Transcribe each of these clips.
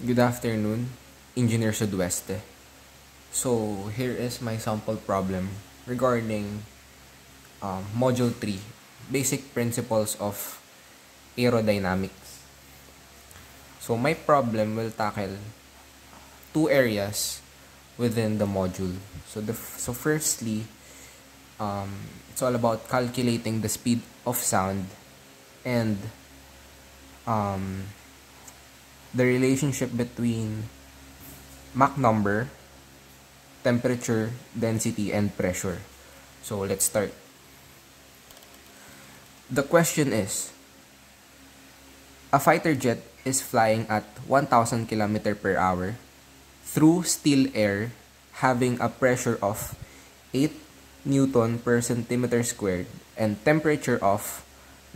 Good afternoon, Engineer Sudweste. So, here is my sample problem regarding Module 3, Basic Principles of Aerodynamics. So, my problem will tackle two areas within the module. So firstly, it's all about calculating the speed of sound and the relationship between Mach number, temperature, density, and pressure. So let's start. The question is, a fighter jet is flying at 1,000 km per hour through still air having a pressure of 8 Newton per centimeter squared and temperature of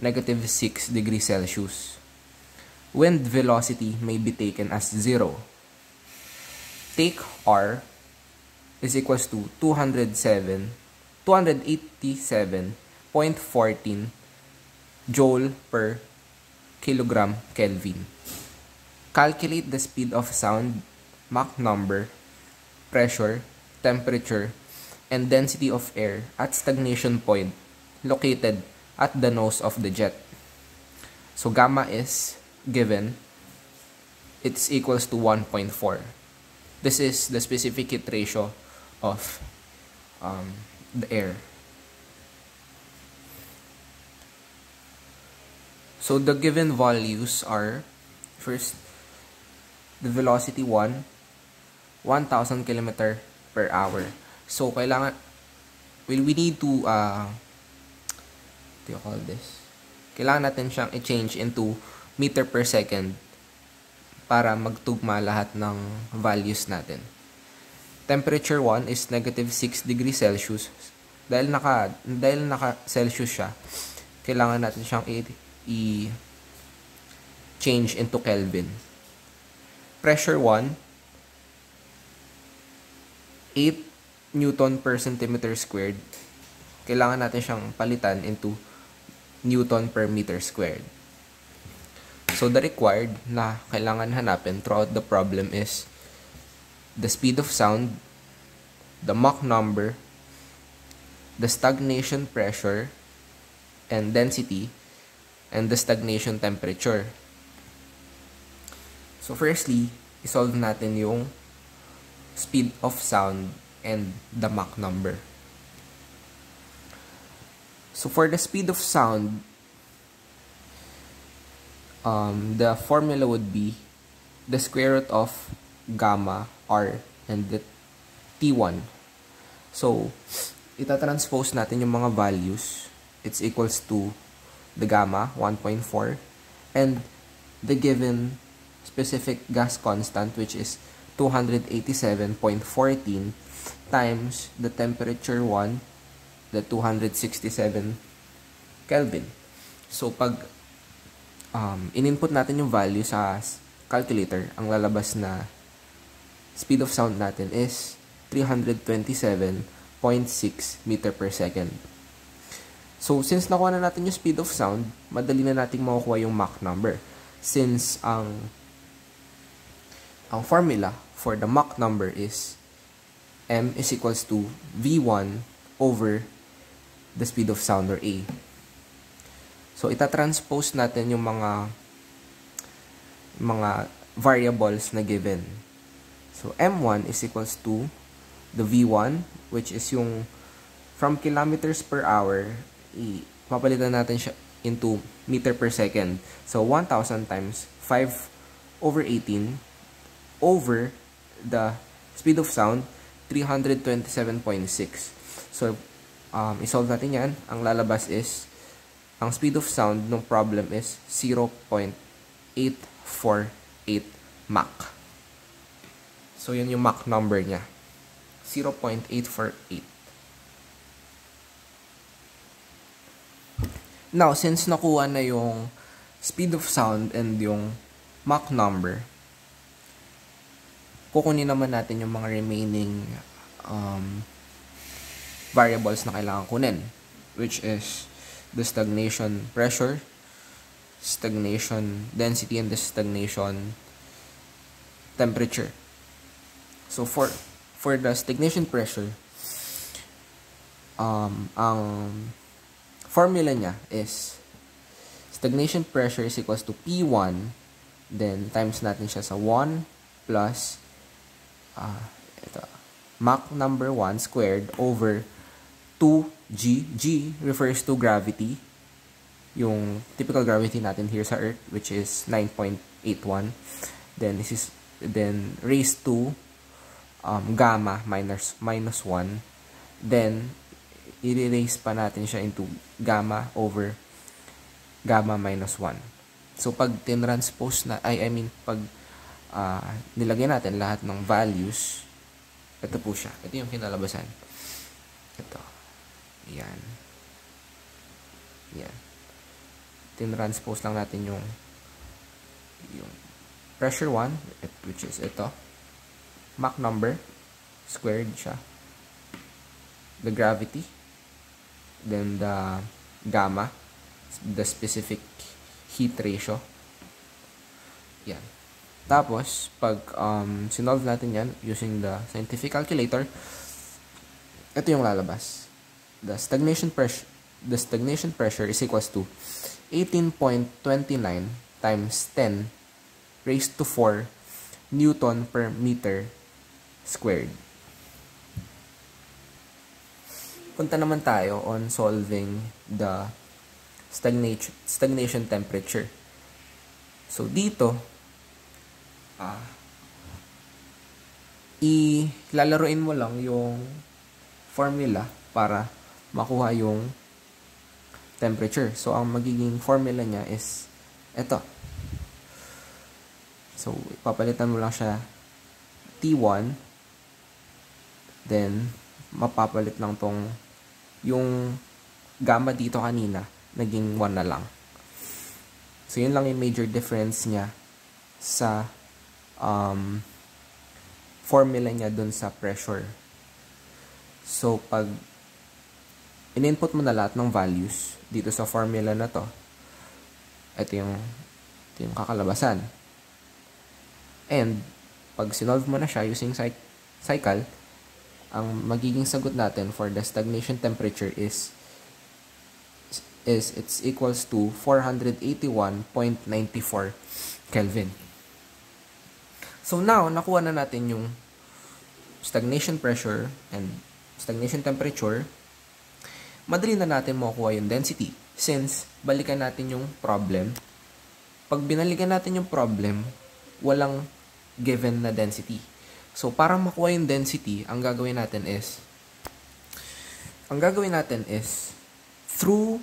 -6 degrees Celsius. Wind velocity may be taken as 0. Take R is equals to 287.14 joule per kilogram Kelvin. Calculate the speed of sound, Mach number, pressure, temperature, and density of air at stagnation point located at the nose of the jet. So gamma is given. It's equals to 1.4. This is the specific heat ratio of the air. So the given values are, first, the velocity 1,000 km per hour. So kailangan, we need to what do you call this? Kailangan natin siyang i-change into meter per second para magtugma lahat ng values natin. Temperature 1 is -6 degrees Celsius. Dahil naka Celsius siya, kailangan natin siyang i-change into Kelvin. Pressure 1, 8 Newton per centimeter squared. Kailangan natin siyang palitan into Newton per meter squared. So the required na kailangan hanapin throughout the problem is the speed of sound, the Mach number, the stagnation pressure and density, and the stagnation temperature. So firstly, isolve natin yung speed of sound and the Mach number. So for the speed of sound, the formula would be the square root of gamma R and the T1. So itatranspose natin yung mga values. It's equals to the gamma 1.4 and the given specific gas constant, which is 287.14 times the temperature 1, the 267 Kelvin. So pag in-input natin yung value sa calculator, ang lalabas na speed of sound natin is 327.6 meter per second. So since nakuha na natin yung speed of sound, madali na nating makukuha yung Mach number. Since ang formula for the Mach number is M is equals to V1 over the speed of sound, or A. So itatranspose natin yung mga variables na given. So M1 is equals to the V1, which is yung from kilometers per hour, papalitan natin siya into meter per second. So 1,000 times 5/18 over the speed of sound, 327.6. So isolve natin yan. Ang lalabas is, ang speed of sound ng problem is 0.848 Mach. So yun yung Mach number niya, 0.848. Now, since nakuha na yung speed of sound and yung Mach number, kukunin naman natin yung mga remaining variables na kailangan kunin, which is the stagnation pressure, stagnation density, and the stagnation temperature. So for the stagnation pressure, ang formula niya is stagnation pressure is equals to P1, then times natin siya sa 1 plus Mach number 1 squared over 2G. G refers to gravity, yung typical gravity natin here sa Earth, which is 9.81. Then raised to gamma minus 1. Then i-raise pa natin siya into gamma over gamma minus 1. So pag tinranspose na, pag nilagyan natin lahat ng values, ito po siya. Ito yung kinalabasan. Ito. Yan. Yan. Tinranspose lang natin yung pressure 1, which is ito. Mach number, squared siya. The gravity, then the gamma, the specific heat ratio. Yan. Tapos, pag sinolve natin yan using the scientific calculator, ito yung lalabas. The stagnation pressure is equals to 18.29 times 10 raised to 4 Newton per meter squared. Punta naman tayo on solving the stagnation temperature. So, dito, ilalaruin mo lang yung formula para makuha yung temperature. So, ang magiging formula niya is ito. So, papalitan mo lang siya T1, then mapapalit lang tong yung gamma dito kanina, naging 1 na lang. So, yun lang yung major difference niya sa formula niya dun sa pressure. So, pag in-input mo na lahat ng values dito sa formula na to, ito yung kakalabasan. And, pag sinolve mo na siya using cycle, ang magiging sagot natin for the stagnation temperature is it's equals to 481.94 Kelvin. So now, nakuha na natin yung stagnation pressure and stagnation temperature. Madali na natin makuha yung density since balikan natin yung problem. Pag binalikan natin yung problem, walang given na density. So, para makuha yung density, ang gagawin natin is through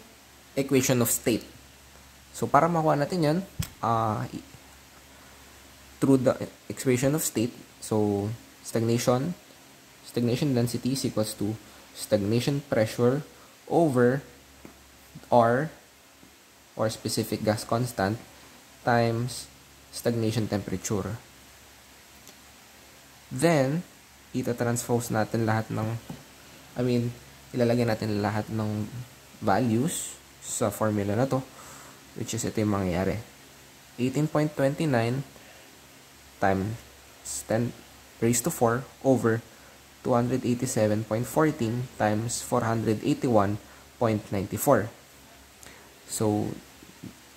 equation of state. So, para makuha natin yan, through the equation of state, so, stagnation density is equals to stagnation pressure over R, or specific gas constant, times stagnation temperature. Then, ita-transpose natin lahat ng, ilalagay natin lahat ng values sa formula na to, which is ito yung mangyayari. 18.29 times 10 raised to 4 over 287.14 times 481.94. So,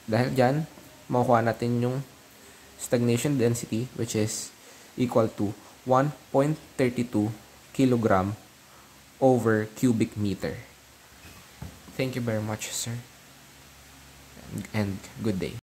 dahil dyan, makuha natin yung stagnation density, which is equal to 1.32 kilogram over cubic meter. Thank you very much, sir. And good day.